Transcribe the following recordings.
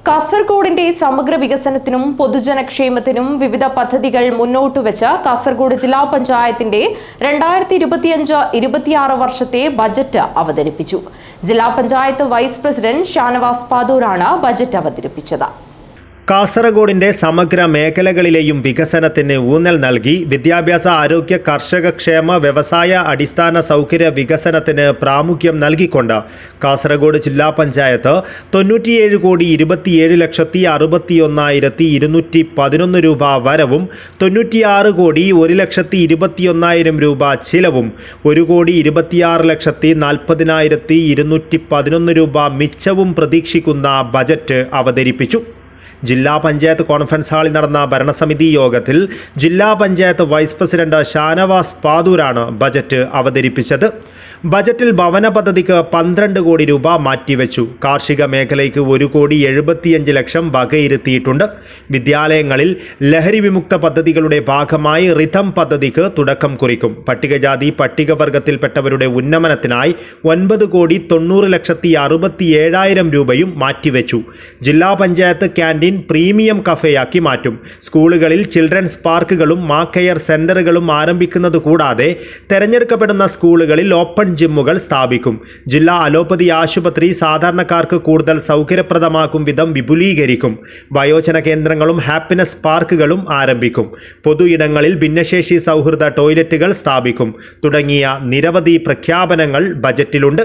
കാസർഗോഡിന്റെ സമഗ്ര വികസനത്തിനും പൊതുജനക്ഷേമത്തിനും വിവിധ പദ്ധതികൾ മുന്നോട്ടുവെച്ച് കാസർഗോഡ് ജില്ലാ പഞ്ചായത്തിന്റെ 2025-26 വർഷത്തെ ബജറ്റ് അവതരിപ്പിച്ചു. ജില്ലാ പഞ്ചായത്ത് വൈസ് പ്രസിഡന്റ് ഷാനവാസ് പാദൂറാണ് ബജറ്റ് അവതരിപ്പിച്ചത്. കാസർഗോഡിന്റെ സമഗ്ര മേഖലകളിലെയും വികസനത്തിന് ഊന്നൽ നൽകി വിദ്യാഭ്യാസ, ആരോഗ്യ, കർഷക ക്ഷേമ, വ്യവസായ, അടിസ്ഥാന സൗകര്യ വികസനത്തിന് പ്രാമുഖ്യം നൽകിക്കൊണ്ട് കാസർഗോഡ് ജില്ലാ പഞ്ചായത്ത് 97,67,61,211 രൂപ വരവും 96,01,21,000 രൂപ ചിലവും 1,26,40,211 രൂപ മിച്ചവും പ്രതീക്ഷിക്കുന്ന ബജറ്റ് അവതരിപ്പിച്ചു. ജില്ലാ പഞ്ചായത്ത് കോൺഫറൻസ് ഹാളിൽ നടന്ന ഭരണസമിതി യോഗത്തിൽ ജില്ലാ പഞ്ചായത്ത് വൈസ് പ്രസിഡന്റ് ഷാനവാസ് പാദൂരാണ് ബജറ്റ് അവതരിപ്പിച്ചത്. ബജറ്റിൽ ഭവന പദ്ധതിക്ക് 12 കോടി രൂപ മാറ്റിവെച്ചു. കാർഷിക മേഖലയ്ക്ക് 1,75,00,000 വകയിരുത്തിയിട്ടുണ്ട്. വിദ്യാലയങ്ങളിൽ ലഹരി വിമുക്ത പദ്ധതികളുടെ ഭാഗമായി റിഥം പദ്ധതിക്ക് തുടക്കം കുറിക്കും. പട്ടികജാതി പട്ടികവർഗത്തിൽപ്പെട്ടവരുടെ ഉന്നമനത്തിനായി 9,90,67,000 രൂപയും മാറ്റിവെച്ചു. ജില്ലാ പഞ്ചായത്ത് ക്യാൻറ്റീൻ പ്രീമിയം കഫേയാക്കി മാറ്റും. സ്കൂളുകളിൽ ചിൽഡ്രൻസ് പാർക്കുകളും മാക്കെയർ സെന്ററുകളും ആരംഭിക്കുന്നത് കൂടാതെ തെരഞ്ഞെടുക്കപ്പെടുന്ന സ്കൂളുകളിൽ ഓപ്പൺ ജിമ്മുകൾ സ്ഥാപിക്കും. ജില്ലാ അലോപ്പതി ആശുപത്രി സാധാരണക്കാർക്ക് കൂടുതൽ സൗകര്യപ്രദമാക്കും വിധം വിപുലീകരിക്കും. വയോജന കേന്ദ്രങ്ങളും ഹാപ്പിനെസ് പാർക്കുകളും ആരംഭിക്കും. പൊതു ഇടങ്ങളിൽ ഭിന്നശേഷി സൗഹൃദ ടോയ്ലറ്റുകൾ സ്ഥാപിക്കും. തുടങ്ങിയ നിരവധി പ്രഖ്യാപനങ്ങൾ ബജറ്റിലുണ്ട്.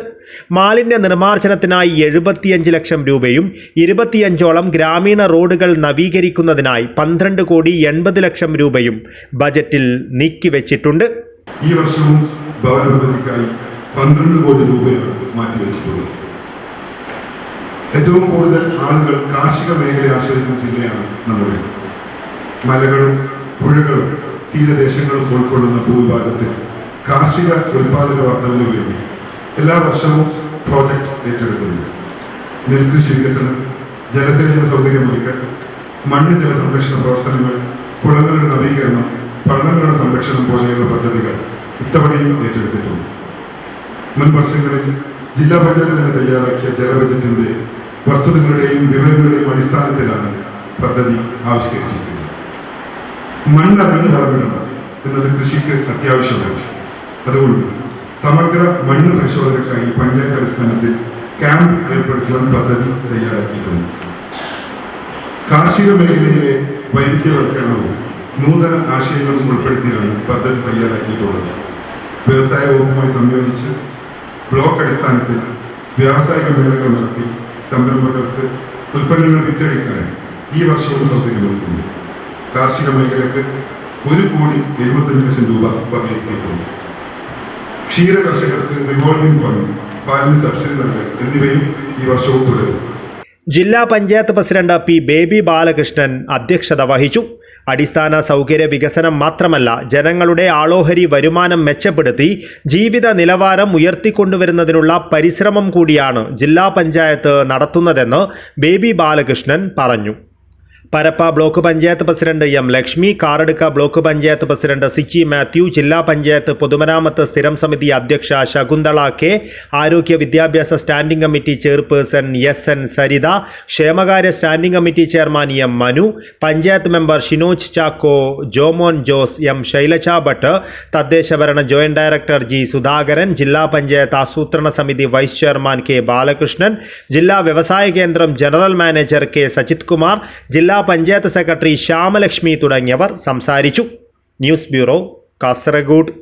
മാലിന്യ നിർമ്മാർജ്ജനത്തിനായി 75 ലക്ഷം രൂപയും 25ഓളം ഗ്രാമീണ റോഡുകൾ നവീകരിക്കുന്നതിനായി 12,80,00,000 രൂപയും ബജറ്റിൽ നീക്കിവെച്ചിട്ടുണ്ട്. ഈ വർഷവും ഭവന പദ്ധതിക്കായി 12 കോടി രൂപയാണ് മാറ്റിവെച്ചിട്ടുള്ളത്. ഏറ്റവും കൂടുതൽ ആളുകൾ കാർഷിക മേഖലയെ ആശ്രയിക്കുന്ന ജില്ലയാണ് നമ്മുടെ. മലകളും പുഴകളും തീരദേശങ്ങളും ഉൾക്കൊള്ളുന്ന ഭൂവിഭാഗത്തിൽ കാർഷിക ഉൽപാദന വർധനവിന് വേണ്ടി എല്ലാ വർഷവും പ്രോജക്റ്റ് ഏറ്റെടുക്കുന്നു. നെൽകൃഷി വികസനം, ജലസേചന സൗകര്യമൊരുക്കൽ, മണ്ണ് ജല സംരക്ഷണ പ്രവർത്തനങ്ങൾ, കുളങ്ങളുടെ നവീകരണം, പള്ളങ്ങളുടെ സംരക്ഷണം പോലെയുള്ള പദ്ധതികൾ ഇത്തവണയും ഏറ്റെടുത്തിട്ടുണ്ട്. മുൻ വർഷങ്ങളിൽ ജില്ലാ പഞ്ചായത്ത് തന്നെ തയ്യാറാക്കിയ ജലബജറ്റിന്റെ വസ്തുതകളുടെയും വിവരങ്ങളുടെയും അടിസ്ഥാനത്തിലാണ് പദ്ധതി ആവിഷ്കരിച്ചിരിക്കുന്നത്. മണ്ണ് അറിഞ്ഞ് വളമിടണം എന്നത് കൃഷിക്ക് അത്യാവശ്യമാണ്. അതുകൊണ്ട് സമഗ്ര മണ്ണ് പരിശോധനയ്ക്കായി പഞ്ചായത്ത് അടിസ്ഥാനത്തിൽ ക്യാമ്പ് ഏർപ്പെടുത്തുവാൻ പദ്ധതി തയ്യാറാക്കിയിട്ടുണ്ട്. കാർഷിക മേഖലയിലെ വൈവിധ്യവൽക്കരണവും നൂതന ആശയങ്ങളും ഉൾപ്പെടുത്തിയാണ് പദ്ധതി തയ്യാറാക്കിയിട്ടുള്ളത്. വ്യവസായ വകുപ്പുമായി സംയോജിച്ച് ബ്ലോക്ക് അടിസ്ഥാനത്തിൽ വ്യാവസായിക മേളകൾ നടത്തി സംരംഭകർക്ക് ഉൽപ്പന്നങ്ങൾ വിറ്റഴിക്കാൻ ഈ വർഷവും സൗകര്യമൊരുക്കുന്നു. കാർഷിക മേഖലയ്ക്ക് 1,75,00,000 രൂപ വകയിരുത്തിയിട്ടുണ്ട്. ക്ഷീര കർഷകർക്ക് റിവോൾവിംഗ് ഫണ്ട്, പാലിന് സബ്സിഡി നൽകൽ എന്നിവയും ഈ വർഷവും തുടരും. ജില്ലാ panchayat president P baby Balakrishnan അധ്യക്ഷത വഹിച്ചു. അടിസ്ഥാന സൗകര്യ വികസനം മാത്രമല്ല, ജനങ്ങളുടെ ആളോഹരി വരുമാനം മെച്ചപ്പെടുത്തി ജീവിത നിലവാരം ഉയർത്തിക്കൊണ്ടുവരുന്നതിനുള്ള പരിശ്രമം കൂടിയാണ് ജില്ലാ പഞ്ചായത്ത് നടത്തുന്നതെന്ന് ബേബി ബാലകൃഷ്ണൻ പറഞ്ഞു. Parappa block panchayat president M Lakshmi, Karadukka block panchayat president Sichi Mathew, ജില്ലാ പഞ്ചായത്ത് പൊതുമരാമത്ത് സ്ഥിരം സമിതി അധ്യക്ഷ ശകുന്തള കെ, ആരോഗ്യ വിദ്യാഭ്യാസ standing committee chairperson SN Saritha, ക്ഷേമകാര്യ standing committee chairman M Manu, panchayat member Shinoj Chacko, Jomon Jose, M Shailaja Bhat, തദ്ദേശഭരണ ജോയിന്റ് ഡയറക്ടർ ജി സുധാകരൻ, ജില്ലാ പഞ്ചായത്ത് ആസൂത്രണ സമിതി വൈസ് ചെയർമാൻ കെ ബാലകൃഷ്ണൻ, ജില്ലാ വ്യവസായ കേന്ദ്രം general manager K Sajith Kumar, ജില്ലാ പഞ്ചായത്ത് സെക്രട്ടറി ശ്യാമലക്ഷ്മി തുടങ്ങിയവർ സംസാരിച്ചു. News bureau, Kasaragod.